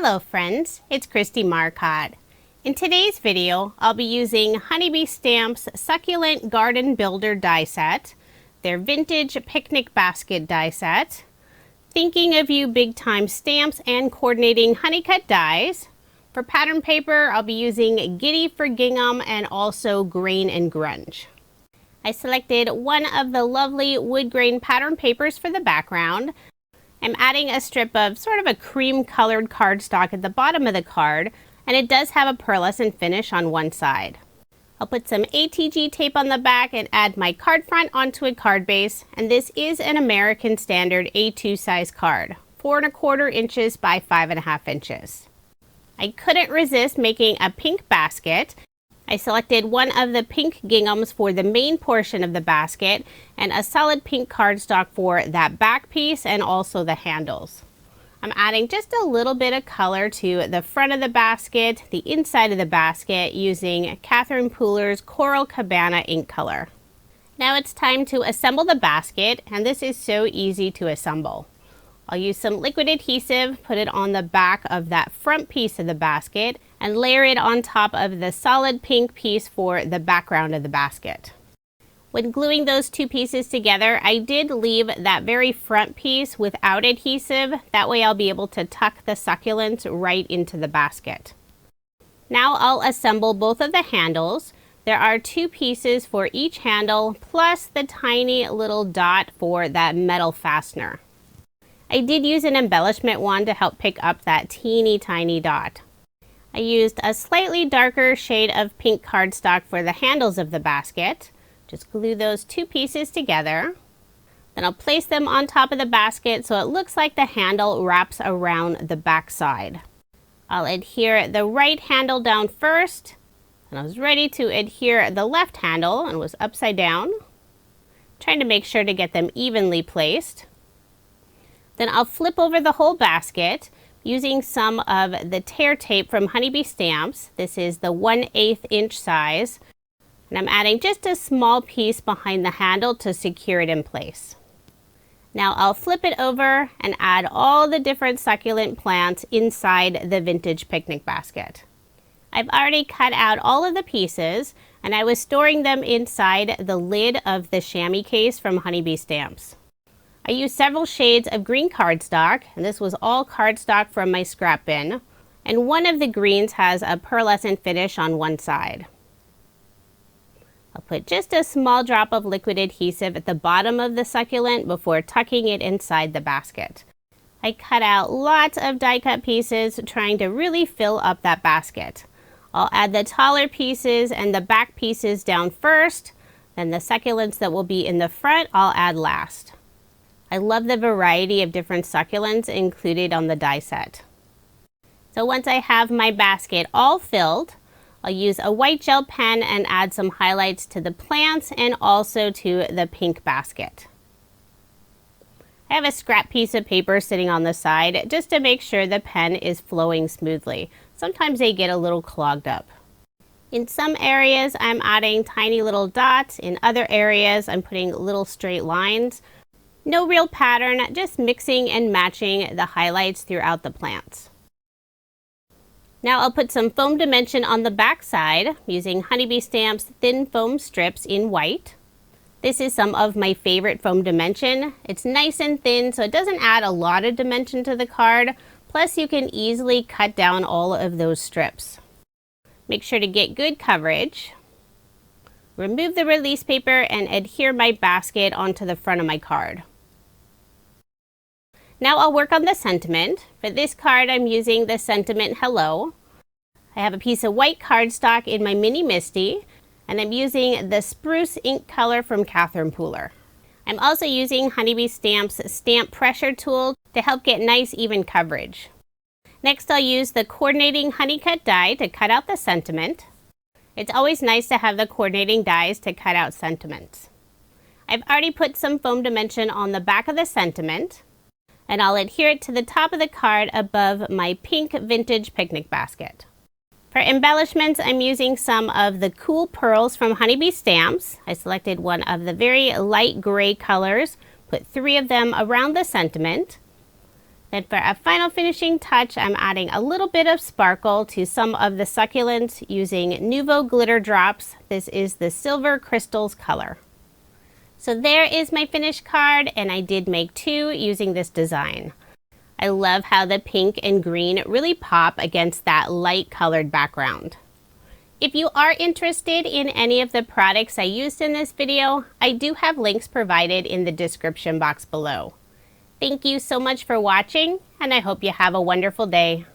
Hello friends, it's Kristie Marcotte. In today's video, I'll be using Honeybee Stamps Succulent Garden Builder die set, their vintage picnic basket die set, thinking of you big time stamps and coordinating honey cut dies. For pattern paper, I'll be using Giddy For Gingham and also Grain and Grunge. I selected one of the lovely wood grain pattern papers for the background. I'm adding a strip of sort of a cream colored cardstock at the bottom of the card, and it does have a pearlescent finish on one side. I'll put some ATG tape on the back and add my card front onto a card base, and this is an American Standard A2 size card, 4 1/4 inches by 5 1/2 inches. I couldn't resist making a pink basket. I selected one of the pink ginghams for the main portion of the basket and a solid pink cardstock for that back piece and also the handles. I'm adding just a little bit of color to the front of the basket, the inside of the basket, using Catherine Pooler's Coral Cabana ink color. Now it's time to assemble the basket, and this is so easy to assemble. I'll use some liquid adhesive, put it on the back of that front piece of the basket, and layer it on top of the solid pink piece for the background of the basket. When gluing those two pieces together, I did leave that very front piece without adhesive. That way I'll be able to tuck the succulents right into the basket. Now I'll assemble both of the handles. There are two pieces for each handle, plus the tiny little dot for that metal fastener. I did use an embellishment wand to help pick up that teeny tiny dot. I used a slightly darker shade of pink cardstock for the handles of the basket. Just glue those two pieces together. Then I'll place them on top of the basket so it looks like the handle wraps around the back side. I'll adhere the right handle down first, and I was ready to adhere the left handle and was upside down, trying to make sure to get them evenly placed. Then I'll flip over the whole basket using some of the tear tape from Honeybee Stamps. This is the 1/8 inch size. And I'm adding just a small piece behind the handle to secure it in place. Now I'll flip it over and add all the different succulent plants inside the vintage picnic basket. I've already cut out all of the pieces, and I was storing them inside the lid of the chamois case from Honeybee Stamps. I used several shades of green cardstock, and this was all cardstock from my scrap bin, and one of the greens has a pearlescent finish on one side. I'll put just a small drop of liquid adhesive at the bottom of the succulent before tucking it inside the basket. I cut out lots of die cut pieces, trying to really fill up that basket. I'll add the taller pieces and the back pieces down first, then the succulents that will be in the front I'll add last. I love the variety of different succulents included on the die set. So once I have my basket all filled, I'll use a white gel pen and add some highlights to the plants and also to the pink basket. I have a scrap piece of paper sitting on the side just to make sure the pen is flowing smoothly. Sometimes they get a little clogged up. In some areas I'm adding tiny little dots, in other areas I'm putting little straight lines. No real pattern, just mixing and matching the highlights throughout the plants. Now I'll put some foam dimension on the back side using Honeybee Stamps thin foam strips in white. This is some of my favorite foam dimension. It's nice and thin, so it doesn't add a lot of dimension to the card. Plus you can easily cut down all of those strips. Make sure to get good coverage. Remove the release paper and adhere my basket onto the front of my card. Now I'll work on the sentiment. For this card I'm using the sentiment Hello. I have a piece of white cardstock in my mini MISTI, and I'm using the Spruce ink color from Catherine Pooler. I'm also using Honeybee Stamps stamp pressure tool to help get nice even coverage. Next I'll use the coordinating honey cut die to cut out the sentiment. It's always nice to have the coordinating dies to cut out sentiments. I've already put some foam dimension on the back of the sentiment, and I'll adhere it to the top of the card above my pink vintage picnic basket. For embellishments, I'm using some of the cool pearls from Honeybee Stamps. I selected one of the very light gray colors, put 3 of them around the sentiment. Then for a final finishing touch, I'm adding a little bit of sparkle to some of the succulents using Nuvo Glitter drops. This is the Silver Crystals color. So there is my finished card, and I did make 2 using this design. I love how the pink and green really pop against that light colored background. If you are interested in any of the products I used in this video, I do have links provided in the description box below. Thank you so much for watching, and I hope you have a wonderful day.